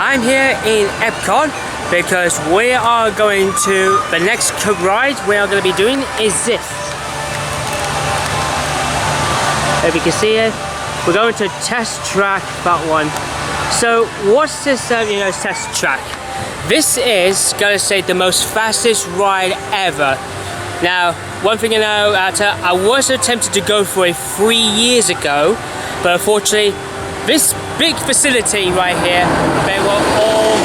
I'm here in Epcot because we are going to, the next ride we are going to be doing is this. If you can see it, we're going to test track that one. So what's this test track? This is going to say the most fastest ride ever. Now, one thing you know, I was attempted to go for it 3 years ago, but unfortunately, this big facility right here, they were all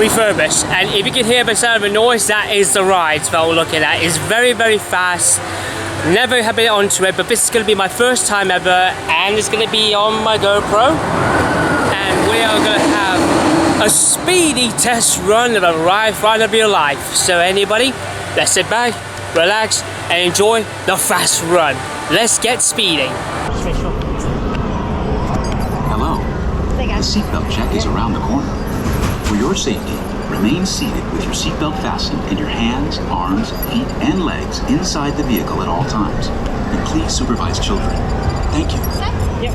refurbished. And if you can hear the sound of the noise, that is the ride that we're looking at. It's very, very fast. Never have been onto it, but this is going to be my first time ever, and it's going to be on my GoPro. And we are going to have a speedy test run of a ride of your life. So anybody, let's sit back, relax, and enjoy the fast run. Let's get speeding. Hello. The seatbelt check is around the corner. For your safety, remain seated with your seatbelt fastened and your hands, arms, feet, and legs inside the vehicle at all times. And please supervise children. Thank you.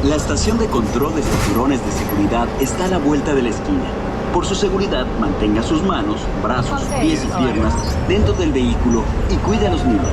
La estación de control de cinturones de seguridad está a la vuelta de la esquina. Por su seguridad, mantenga sus manos, brazos, pies y piernas dentro del vehículo y cuide a los niños.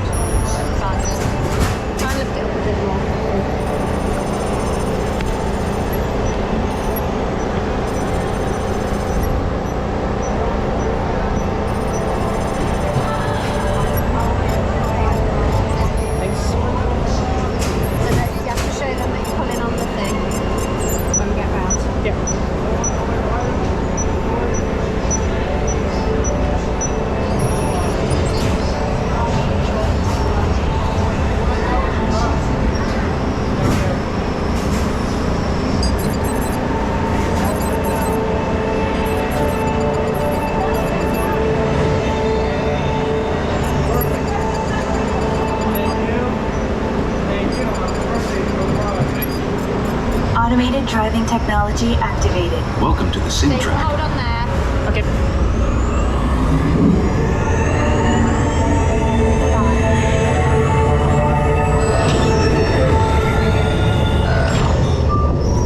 Automated driving technology activated. Welcome to the sim track. Hold on there. Okay.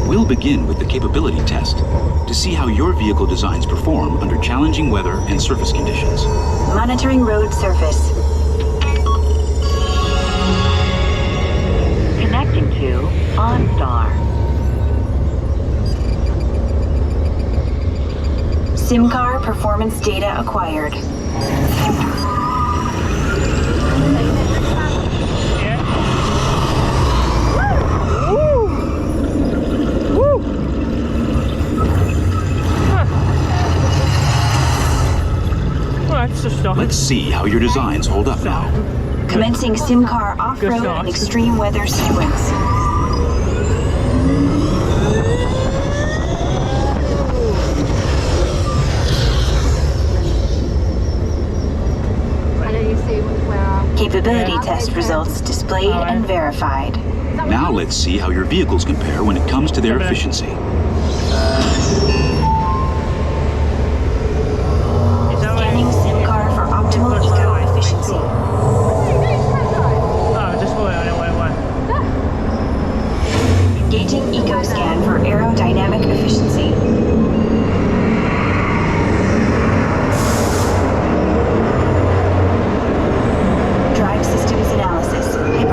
We'll begin with the capability test to see how your vehicle designs perform under challenging weather and surface conditions. Monitoring road surface. Connecting to OnStar. SimCar performance data acquired. Let's see how your designs hold up now. Commencing SimCar off-road and extreme weather sequence. Capability test results displayed and verified. Now let's see how your vehicles compare when it comes to their efficiency. Scanning SimCar for optimal eco-efficiency. Engaging EcoScan for aerodynamic efficiency.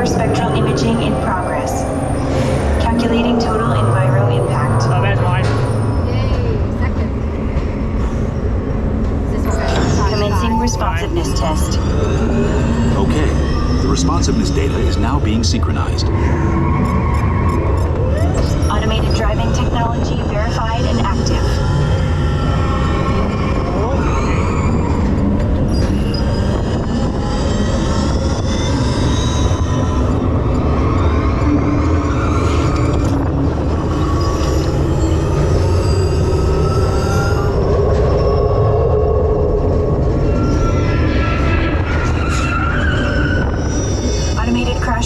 Spectral imaging in progress. Calculating total enviro impact. Oh, that's mine. Commencing responsiveness test. Okay, the responsiveness data is now being synchronized. Automated driving technology verified and active.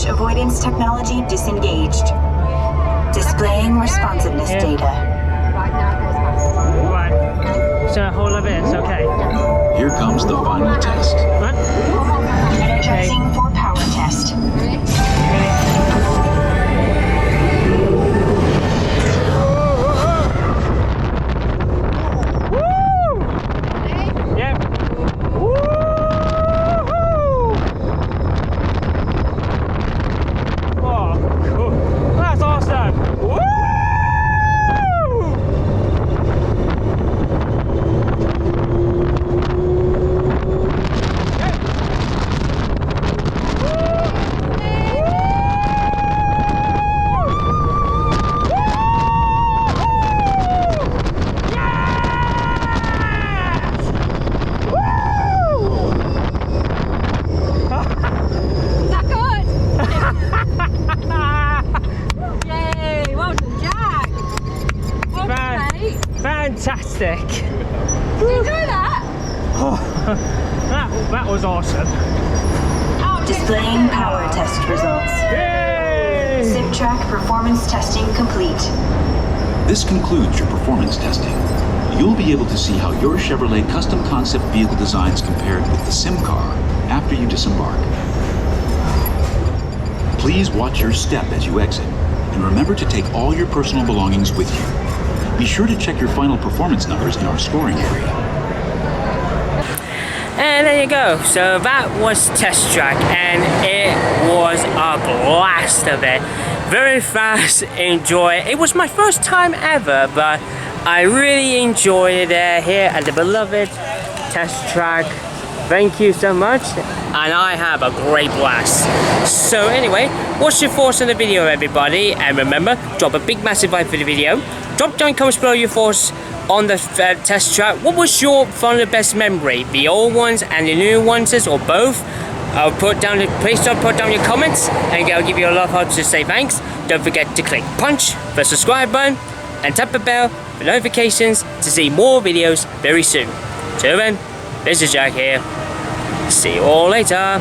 Avoidance technology disengaged. Displaying responsiveness data. Right. So hold of it, okay. Here comes the final test. What? Energizing for power test. fantastic. Did you enjoy that? That was awesome. Displaying power test results. Yay! SimTrack performance testing complete. This concludes your performance testing. You'll be able to see how your Chevrolet custom concept vehicle designs compared with the sim car after you disembark. Please watch your step as you exit, and remember to take all your personal belongings with you. Be sure to check your final performance numbers in our scoring area. And there you go. So that was Test Track, and it was a blast of it. Very fast, enjoy it. It was my first time ever, but I really enjoyed it here at the beloved Test Track. Thank you so much, and I have a great blast. So anyway, what's your thoughts on the video, everybody? And remember, drop a big massive like for the video. Drop down comments below your thoughts on the Test Track. What was your fun and best memory? The old ones and the new ones, or both? Please don't put down your comments, and I'll give you a love heart to say thanks. Don't forget to click punch the subscribe button and tap the bell for notifications to see more videos very soon. Till then, this is Jack here. See you all later.